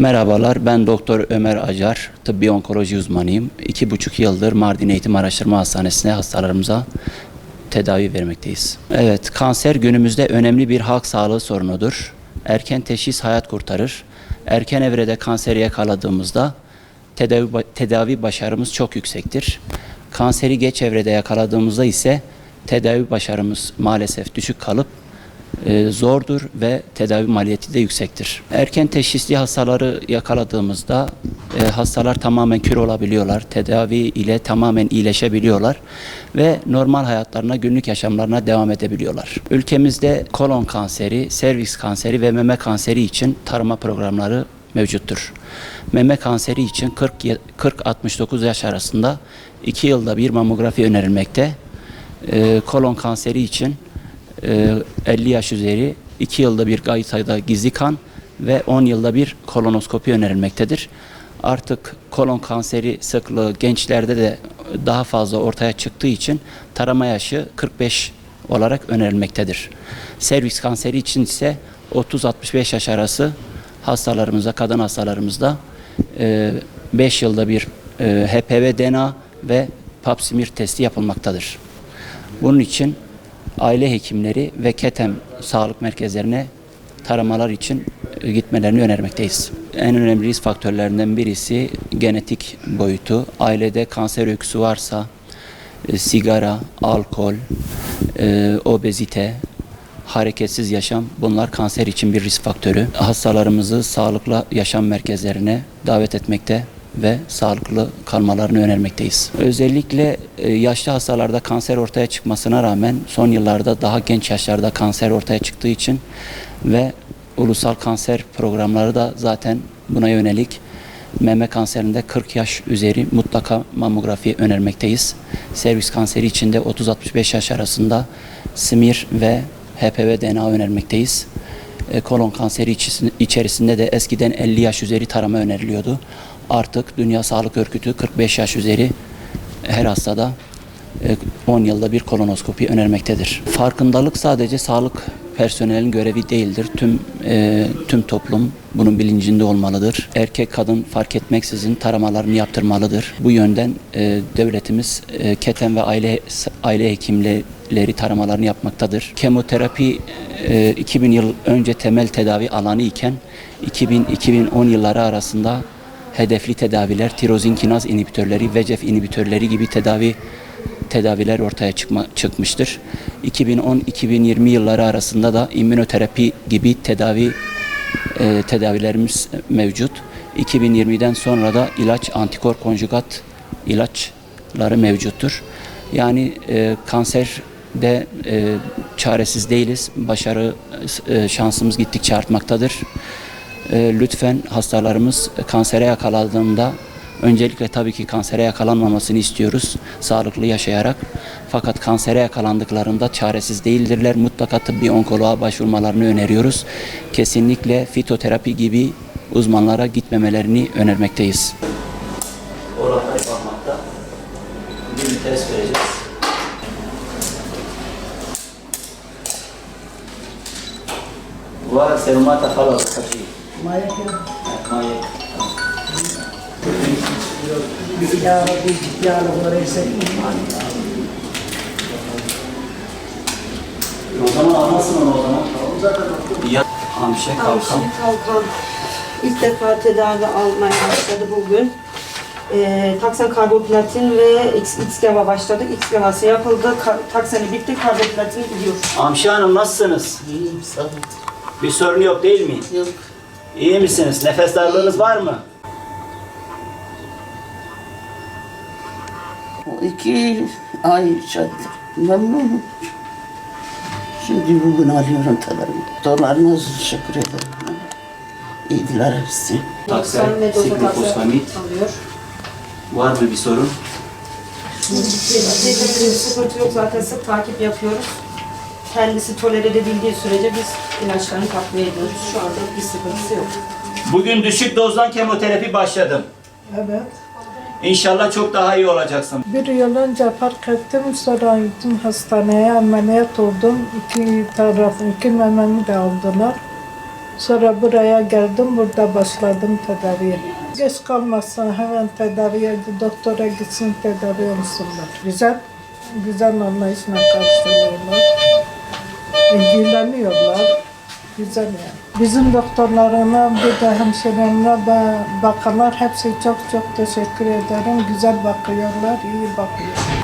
Merhabalar, ben Doktor Ömer Acar, tıbbi onkoloji uzmanıyım. 2,5 yıldır Mardin Eğitim Araştırma Hastanesi'ne hastalarımıza tedavi vermekteyiz. Evet, kanser günümüzde önemli bir halk sağlığı sorunudur. Erken teşhis hayat kurtarır. Erken evrede kanseri yakaladığımızda tedavi başarımız çok yüksektir. Kanseri geç evrede yakaladığımızda ise tedavi başarımız maalesef düşük kalıp zordur ve tedavi maliyeti de yüksektir. Erken teşhisli hastaları yakaladığımızda hastalar tamamen kür olabiliyorlar. Tedavi ile tamamen iyileşebiliyorlar ve normal hayatlarına, günlük yaşamlarına devam edebiliyorlar. Ülkemizde kolon kanseri, serviks kanseri ve meme kanseri için tarama programları mevcuttur. Meme kanseri için 40-69 yaş arasında 2 yılda bir mamografi önerilmekte. Kolon kanseri için 50 yaş üzeri 2 yılda bir gaytada gizli kan ve 10 yılda bir kolonoskopi önerilmektedir. Artık kolon kanseri sıklığı gençlerde de daha fazla ortaya çıktığı için tarama yaşı 45 olarak önerilmektedir. Serviks kanseri için ise 30-65 yaş arası hastalarımızda, kadın hastalarımızda 5 yılda bir HPV-DNA ve pap smear testi yapılmaktadır. Bunun için aile hekimleri ve KETEM sağlık merkezlerine taramalar için gitmelerini önermekteyiz. En önemli risk faktörlerinden birisi genetik boyutu. Ailede kanser öyküsü varsa sigara, alkol, obezite, hareketsiz yaşam, bunlar kanser için bir risk faktörü. Hastalarımızı sağlıklı yaşam merkezlerine davet etmekte ve sağlıklı kalmalarını önermekteyiz. Özellikle yaşlı hastalarda kanser ortaya çıkmasına rağmen son yıllarda daha genç yaşlarda kanser ortaya çıktığı için ve ulusal kanser programları da zaten buna yönelik meme kanserinde 40 yaş üzeri mutlaka mamografi önermekteyiz. Serviks kanseri için de 30-65 yaş arasında smear ve HPV-DNA önermekteyiz. Kolon kanseri içerisinde de eskiden 50 yaş üzeri tarama öneriliyordu. Artık Dünya Sağlık Örgütü 45 yaş üzeri her hastada 10 yılda bir kolonoskopi önermektedir. Farkındalık sadece sağlık personelinin görevi değildir. Tüm toplum bunun bilincinde olmalıdır. Erkek kadın fark etmeksizin taramalarını yaptırmalıdır. Bu yönden devletimiz KETEM ve aile hekimleri taramalarını yapmaktadır. Kemoterapi 2000 yıl önce temel tedavi alanı iken 2000-2010 yılları arasında hedefli tedaviler, tirozin kinaz inhibitörleri, VEGF inhibitörleri gibi tedaviler ortaya çıkmıştır. 2010-2020 yılları arasında da immünoterapi gibi tedavilerimiz mevcut. 2020'den sonra da antikor konjugat ilaçları mevcuttur. Yani kanserde çaresiz değiliz. Başarı şansımız gittikçe artmaktadır. Lütfen hastalarımız kansere yakalandığında öncelikle tabii ki kansere yakalanmamasını istiyoruz sağlıklı yaşayarak. Fakat kansere yakalandıklarında çaresiz değildirler. Mutlaka tıbbi onkoloğa başvurmalarını öneriyoruz. Kesinlikle fitoterapi gibi uzmanlara gitmemelerini önermekteyiz. Oral parmakta bir test vereceğiz. Var serumata falan kaçıyor. Maya. Ya Rabbi, ya Rabbi, sen iman. O zaman almasın onu o zaman. Ya hamşe kalkan. İlk defa tedavi almaya başladı bugün. Taksen karboplatin ve XGAV'a başladık. XGAV'sı yapıldı. Takseni bitti, karboplatin gidiyor. Hamşe Hanım nasılsınız? İyiyim, sağ ol. Bir sorun yok değil mi? Yok. İyi misiniz? Nefes darlığınız var mı? O 2 ay yaşadı. Memnunum. Şimdi bugün alıyorum tedavi. Doktorlarına teşekkür ederim. İyiydiler hepsi. Taksen ve siklofosfamid. Alıyor. Var mı bir sorun? Sıkıntı yok, zaten sık takip yapıyoruz. Kendisi tolere edebildiği sürece biz ilaçlarını takviye ediyoruz. Şu anda bir sıkıntısı yok. Bugün düşük dozdan kemoterapi başladım. Evet. İnşallah çok daha iyi olacaksın. Bir yıl önce fark ettim, sonra gittim hastaneye, ameliyat oldum. İki mememi de aldılar. Sonra buraya geldim, burada başladım tedaviye. Geç kalmazsan hemen tedaviye, doktora gitsin tedavi olsunlar. Güzel anlayışla karşılıyorlar. İlgileniyorlar. Güzel yani. Bizim doktorlarına, bir de hemşirelerine, bakanlar hepsi çok teşekkür ederim. Güzel bakıyorlar, iyi bakıyorlar.